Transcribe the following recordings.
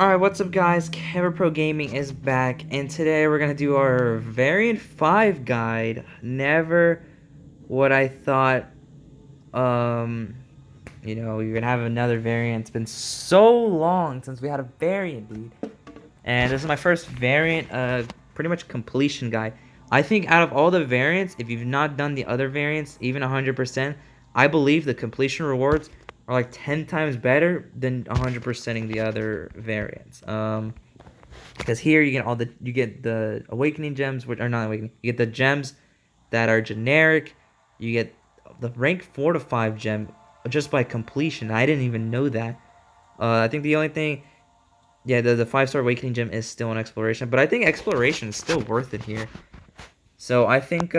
Alright, what's up guys? Camera Pro Gaming is back, and today we're gonna do our Variant 5 guide. Never what I thought, you're gonna have another variant. It's been so long since we had a variant, dude. And this is my first variant, pretty much completion guide. I think out of all the variants, if you've not done the other variants, even 100%, I believe the completion rewards are like 10 times better than 100%ing the other variants. Because here you get the awakening gems, which are not awakening. You get the gems that are generic. You get the rank 4 to 5 gem just by completion. I didn't even know that. I think the only thing, yeah, the 5-star awakening gem is still an exploration, but I think exploration is still worth it here. So I think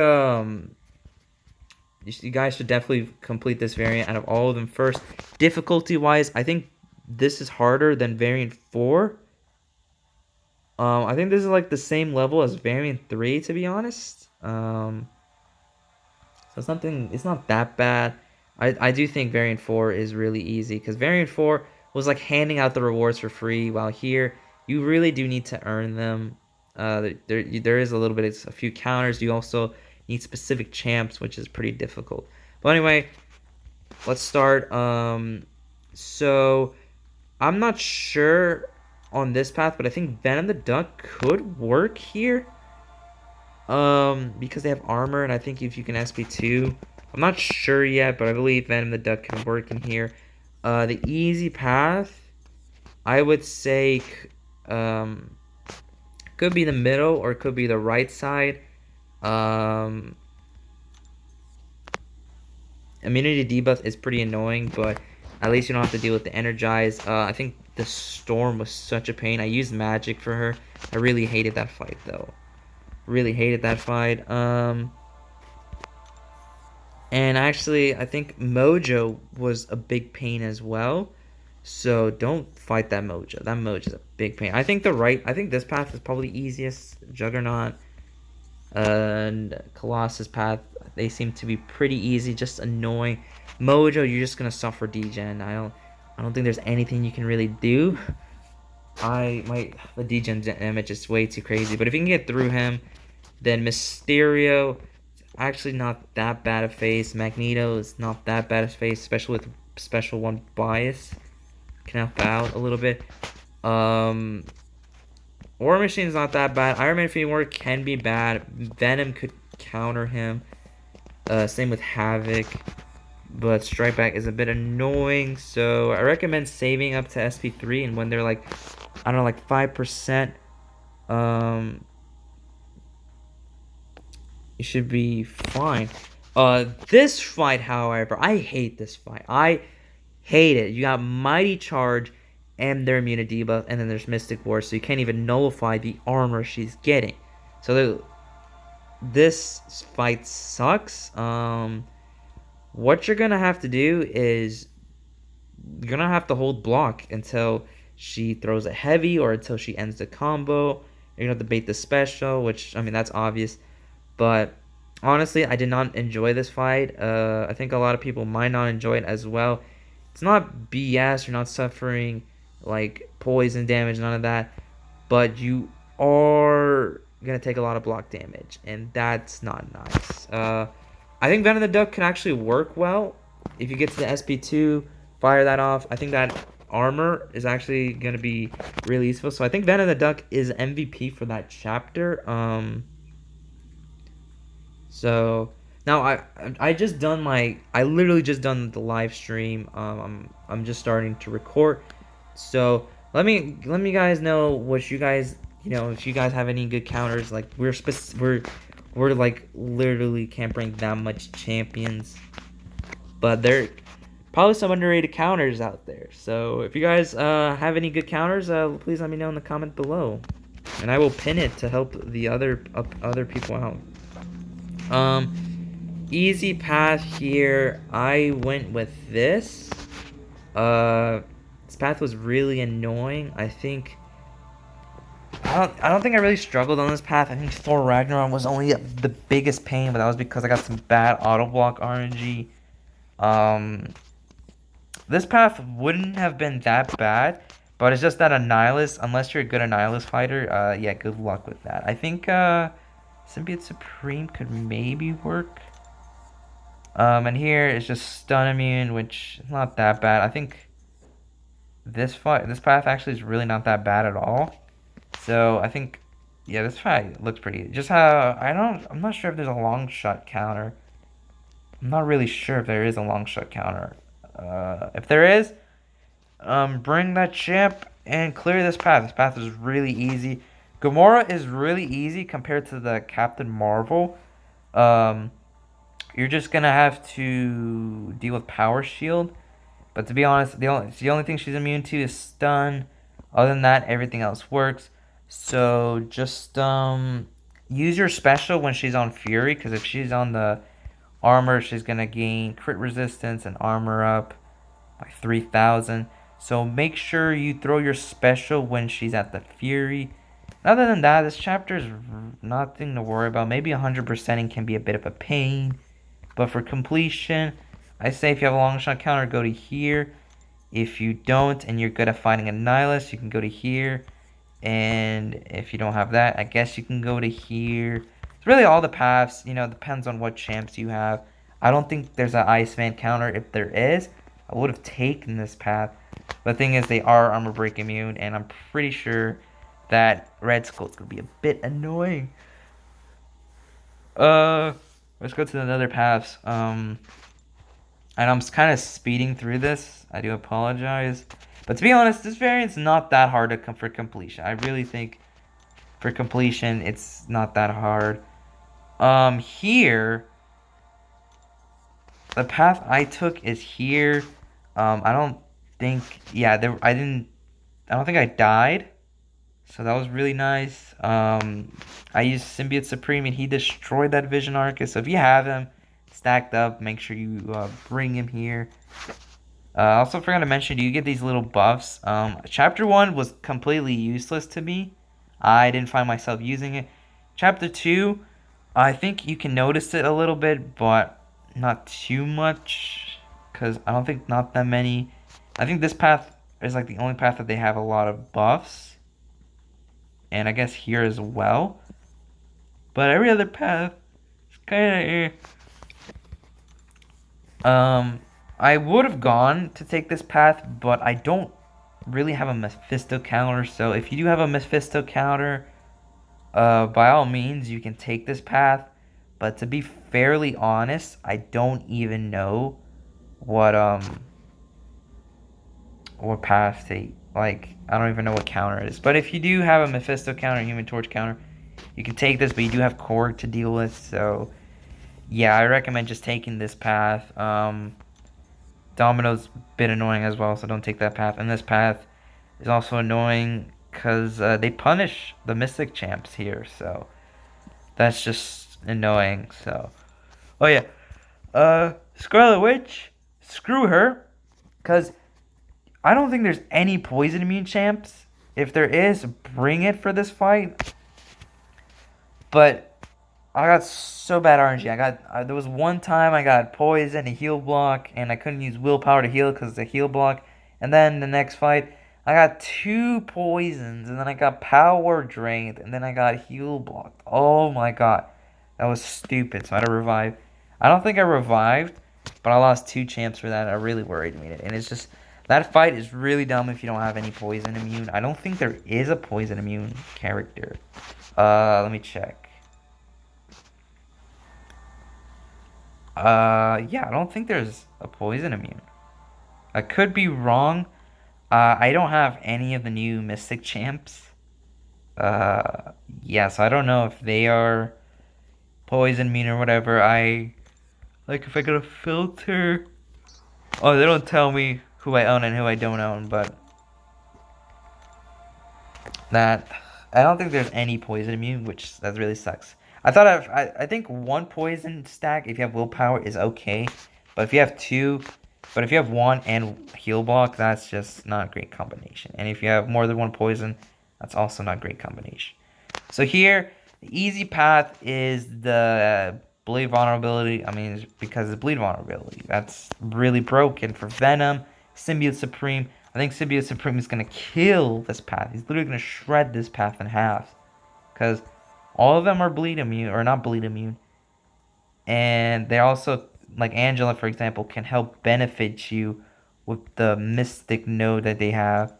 you guys should definitely complete this variant out of all of them first. Difficulty wise, I think this is harder than variant 4. I think this is like the same level as variant 3, to be honest. So it's not that bad. I do think variant 4 is really easy, because variant 4 was like handing out the rewards for free, while here you really do need to earn them. There is a little bit of a few counters. You also need specific champs, which is pretty difficult. But anyway, let's start. So I'm not sure on this path, but I think Venom the Duck could work here. Because they have armor, and I think if you can SP2, I'm not sure yet, but I believe Venom the Duck can work in here. The easy path, I would say, could be the middle or it could be the right side. Immunity debuff is pretty annoying, but at least you don't have to deal with the energize. I think the storm was such a pain. I used magic for her. I really hated that fight though. Really hated that fight. And actually, I think Mojo was a big pain as well. So don't fight that Mojo. That Mojo is a big pain. I think this path is probably easiest. Juggernaut and Colossus path, they seem to be pretty easy, just annoying. Mojo, you're just gonna suffer degen. I don't think there's anything you can really do. The degen damage is way too crazy. But if you can get through him, then Mysterio, actually not that bad a face. Magneto is not that bad a face, especially with special 1 bias. Can help out a little bit. War Machine is not that bad. Iron Man Infinity War can be bad. Venom could counter him. Same with Havoc. But Strike Back is a bit annoying. So I recommend saving up to SP3. And when they're like, I don't know, like 5%, you should be fine. This fight, however, I hate this fight. I hate it. You got Mighty Charge and their immunity debuff, and then there's Mystic War, so you can't even nullify the armor she's getting. So this fight sucks. What you're gonna have to do is you're gonna have to hold block until she throws a heavy or until she ends the combo. You're gonna have to bait the special, which, I mean, that's obvious. But honestly, I did not enjoy this fight. I think a lot of people might not enjoy it as well. It's not BS. You're not suffering like poison damage, none of that. But you are gonna take a lot of block damage, and that's not nice. I think Venom the Duck can actually work well if you get to the SP2. Fire that off. I think that armor is actually gonna be really useful. So I think Venom the Duck is MVP for that chapter. So now I literally just done the live stream. I'm just starting to record. So let me guys know what you guys, if you guys have any good counters. Like we're like literally can't bring that much champions, but there probably some underrated counters out there. So if you guys have any good counters, please let me know in the comment below, and I will pin it to help the other people out. Easy path here. I went with this. This path was really annoying. I don't think I really struggled on this path. I think Thor Ragnarok was only the biggest pain, but that was because I got some bad auto block RNG. This path wouldn't have been that bad, But it's just that a Nihilist, unless you're a good Nihilist fighter, yeah, good luck with that. I think Symbiote Supreme could maybe work. And here it's just stun immune, which is not that bad. I think this path actually is really not that bad at all. So I think, yeah, this fight looks pretty. Just how I'm not sure if there's a long shot counter. I'm not really sure if there is a long shot counter. If there is, bring that chip and clear this path. This path is really easy. Gamora is really easy compared to the Captain Marvel. Um, you're just gonna have to deal with Power Shield. But to be honest, the only thing she's immune to is stun. Other than that, everything else works. So just use your special when she's on Fury, because if she's on the armor, she's gonna gain crit resistance and armor up by 3,000. So make sure you throw your special when she's at the Fury. Other than that, this chapter is nothing to worry about. Maybe 100%ing can be a bit of a pain, but for completion, I say if you have a long shot counter, go to here. If you don't and you're good at fighting a Nihilist, you can go to here. And if you don't have that, I guess you can go to here. It's really all the paths, depends on what champs you have. I don't think there's an Iceman counter. If there is, I would have taken this path. But the thing is, they are armor break immune, and I'm pretty sure that Red Skull's gonna be a bit annoying. Let's go to the other paths. And I'm kind of speeding through this. I do apologize. But to be honest, this variant's not that hard for completion. I really think for completion, it's not that hard. Here, the path I took is here. I don't think, yeah, I don't think I died. So that was really nice. I used Symbiote Supreme and he destroyed that Vision Arcus. So if you have him stacked up, make sure you bring him here. I also forgot to mention, you get these little buffs. Chapter 1 was completely useless to me. I didn't find myself using it. Chapter 2, I think you can notice it a little bit, but not too much. Because I don't think not that many. I think this path is like the only path that they have a lot of buffs. And I guess here as well. But every other path is kind of I would have gone to take this path, but I don't really have a Mephisto counter. So if you do have a Mephisto counter, by all means, you can take this path. But to be fairly honest, I don't even know what path to, like, I don't even know what counter it is. But if you do have a Mephisto counter, Human Torch counter, you can take this, but you do have Korg to deal with. So yeah, I recommend just taking this path. Domino's a bit annoying as well, so don't take that path. And this path is also annoying because they punish the Mystic champs here, so that's just annoying. So, oh yeah, Scarlet Witch, screw her, because I don't think there's any poison immune champs. If there is, bring it for this fight. But I got so bad RNG. There was one time I got poison, a heal block, and I couldn't use willpower to heal because it's a heal block. And then the next fight, I got 2 poisons, and then I got power drained, and then I got heal blocked. Oh my god, that was stupid. So I had to revive. I don't think I revived, but I lost 2 champs for that. It really worried me, and it's just that fight is really dumb if you don't have any poison immune. I don't think there is a poison immune character. Let me check. Yeah, I don't think there's a poison immune. I could be wrong. I don't have any of the new Mystic champs. Yeah, so I don't know if they are poison immune or whatever. If I go to filter. Oh, they don't tell me who I own and who I don't own, but I don't think there's any poison immune, that really sucks. I think 1 poison stack, if you have willpower, is okay. But if you have 2, but if you have 1 and heal block, that's just not a great combination. And if you have more than 1 poison, that's also not a great combination. So here, the easy path is the bleed vulnerability. I mean, it's because it's bleed vulnerability. That's really broken for Venom, Symbiote Supreme. I think Symbiote Supreme is going to kill this path. He's literally going to shred this path in half. Because all of them are bleed immune, or not bleed immune. And they also, like Angela, for example, can help benefit you with the Mystic node that they have.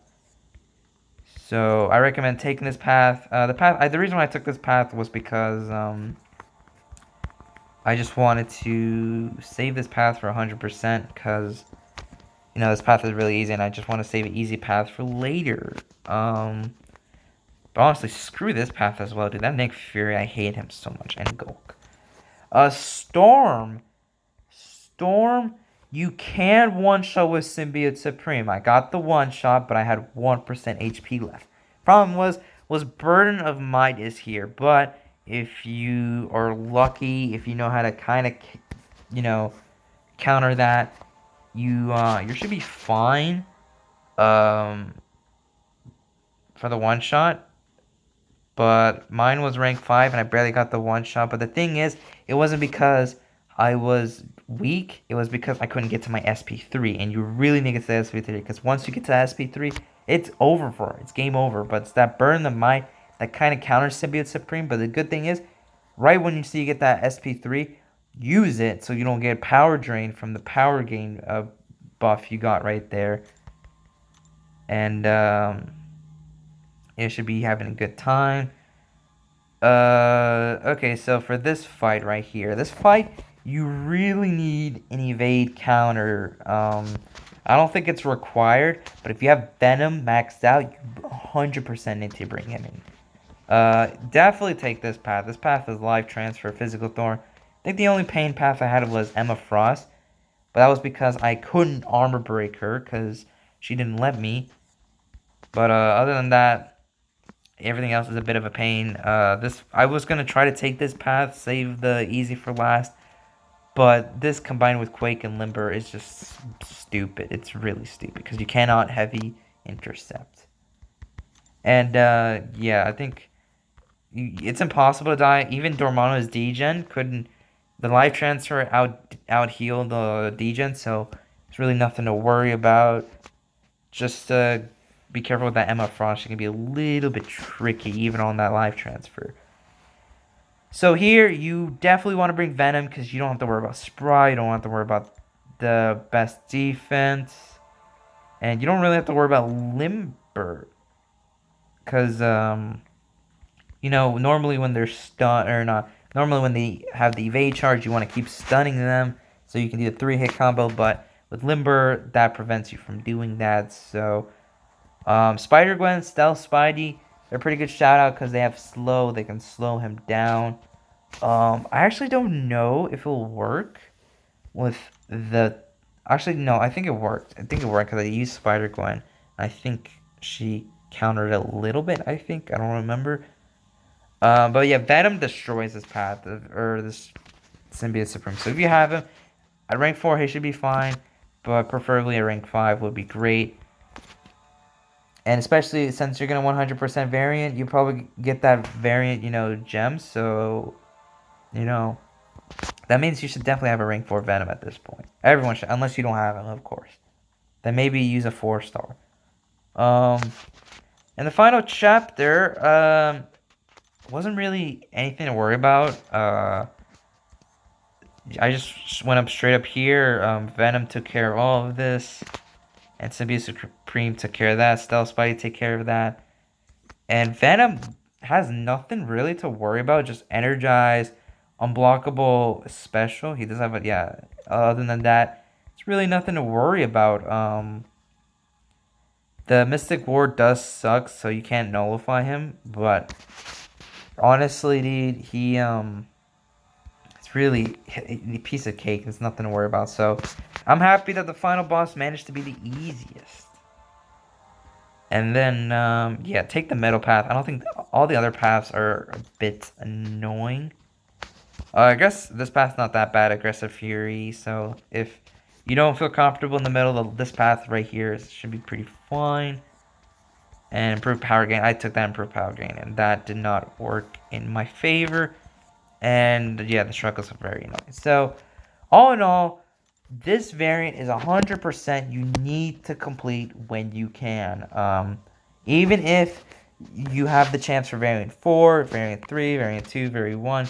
So I recommend taking this path. The reason why I took this path was because I just wanted to save this path for 100% because this path is really easy and I just want to save an easy path for later. But honestly, screw this path as well, dude. That Nick Fury, I hate him so much. And Gulk. Storm. Storm, you can one-shot with Symbiote Supreme. I got the one-shot, but I had 1% HP left. Problem was Burden of Might is here, but if you are lucky, if you know how to kind of, counter that, you should be fine. For the one-shot. But mine was rank 5 and I barely got the one shot. But the thing is, it wasn't because I was weak. It was because I couldn't get to my SP3. And you really need to get to the SP3. Because once you get to SP3, it's over for it. It's game over. But it's that burn the might that kind of counters Symbiote Supreme. But the good thing is, right when you get that SP3, use it so you don't get power drain from the power gain buff you got right there. And you should be having a good time. Okay, so for this fight right here, you really need an evade counter. I don't think it's required, but if you have Venom maxed out, you 100% need to bring him in. Definitely take this path. This path is life transfer, physical thorn. I think the only pain path I had was Emma Frost, but that was because I couldn't armor break her because she didn't let me. But other than that, everything else is a bit of a pain. I was gonna try to take this path, save the easy for last, but this combined with Quake and Limber is just stupid. It's really stupid because you cannot heavy intercept. And yeah, I think it's impossible to die. Even Dormano's degen couldn't. The life transfer out heal the degen, so it's really nothing to worry about. Just be careful with that Emma Frost. She can be a little bit tricky, even on that life transfer. So here, you definitely want to bring Venom, because you don't have to worry about Spry. You don't have to worry about the best defense. And you don't really have to worry about Limber. Because, normally when they're stun, or not, normally when they have the evade charge, you want to keep stunning them, so you can do a 3-hit combo, but with Limber, that prevents you from doing that, so... Spider-Gwen, Stealth Spidey, they're a pretty good shout-out because they have slow. They can slow him down. I actually don't know if it will work with the... Actually, no, I think it worked. I think it worked because I used Spider-Gwen. I think she countered a little bit, I think. I don't remember. But yeah, Venom destroys this path, or this Symbiote Supreme. So if you have him, at rank 4, he should be fine. But preferably at rank 5 would be great. And especially since you're going to 100% variant, you probably get that variant, gem. So, that means you should definitely have a rank 4 Venom at this point. Everyone should, unless you don't have him, of course. Then maybe use a 4-star. And the final chapter, wasn't really anything to worry about. I just went up straight up here. Venom took care of all of this. And Symbiote Supreme took care of that. Stealth Spidey take care of that. And Venom has nothing really to worry about. Just Energize, Unblockable Special. He does have a, yeah. Other than that, it's really nothing to worry about. The Mystic Ward does suck, so you can't nullify him. But honestly, dude, he, it's really a piece of cake. There's nothing to worry about. So I'm happy that the final boss managed to be the easiest. And then, yeah, take the middle path. I don't think all the other paths are a bit annoying. I guess this path's not that bad, Aggressive Fury. So if you don't feel comfortable in the middle, this path right here should be pretty fine. And improved power gain. I took that improved power gain, and that did not work in my favor. And yeah, the struggles are very annoying. So, all in all, this variant is 100% you need to complete when you can. Even if you have the chance for variant 4, variant 3, variant 2, variant 1,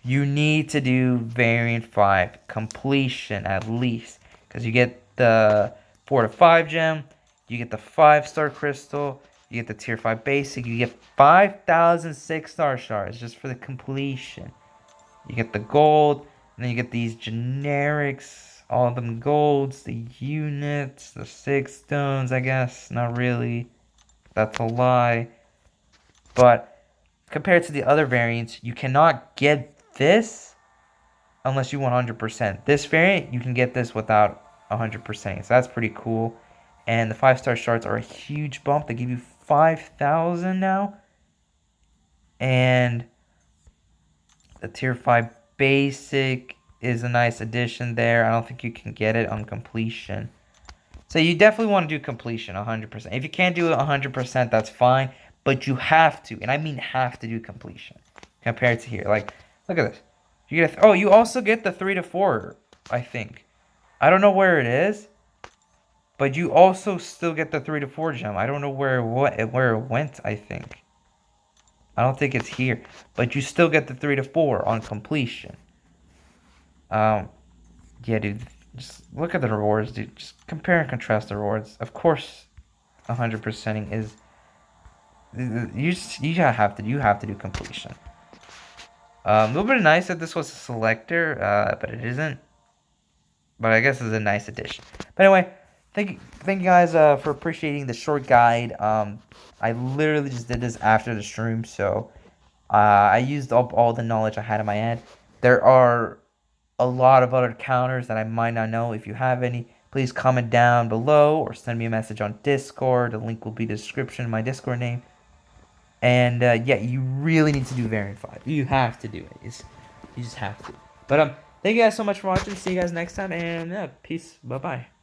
you need to do variant 5 completion at least. Because you get the 4 to 5 gem, you get the 5-star crystal, you get the tier 5 basic, you get 5,000 6-star shards just for the completion. You get the gold, and then you get these generics, all of them golds, the units, the 6 stones, I guess. Not really. That's a lie. But compared to the other variants, you cannot get this unless you 100%. This variant, you can get this without 100%. So that's pretty cool. And the 5-star shards are a huge bump. They give you 5,000 now. And the tier 5 basic is a nice addition there. I don't think you can get it on completion. So you definitely want to do completion 100%. If you can't do it 100%, that's fine. But you have to, and I mean have to do completion. Compared to here. Like, look at this. You get you also get the 3 to 4, I think. I don't know where it is. But you also still get the 3 to 4 gem. I don't know where it went, I think. I don't think it's here. But you still get the 3 to 4 on completion. Yeah, dude. Just look at the rewards, dude. Just compare and contrast the rewards. Of course, 100%ing is... You have to do completion. A little bit nice that this was a selector, but it isn't. But I guess it's a nice addition. But anyway, thank you guys for appreciating the short guide. I literally just did this after the stream, so I used up all the knowledge I had in my head. There are a lot of other counters that I might not know. If you have any, please comment down below or send me a message on Discord. The link will be in the description, my Discord name. And yeah, you really need to do Variant 5. You have to do it. You just have to. But thank you guys so much for watching. See you guys next time, and peace. Bye-bye.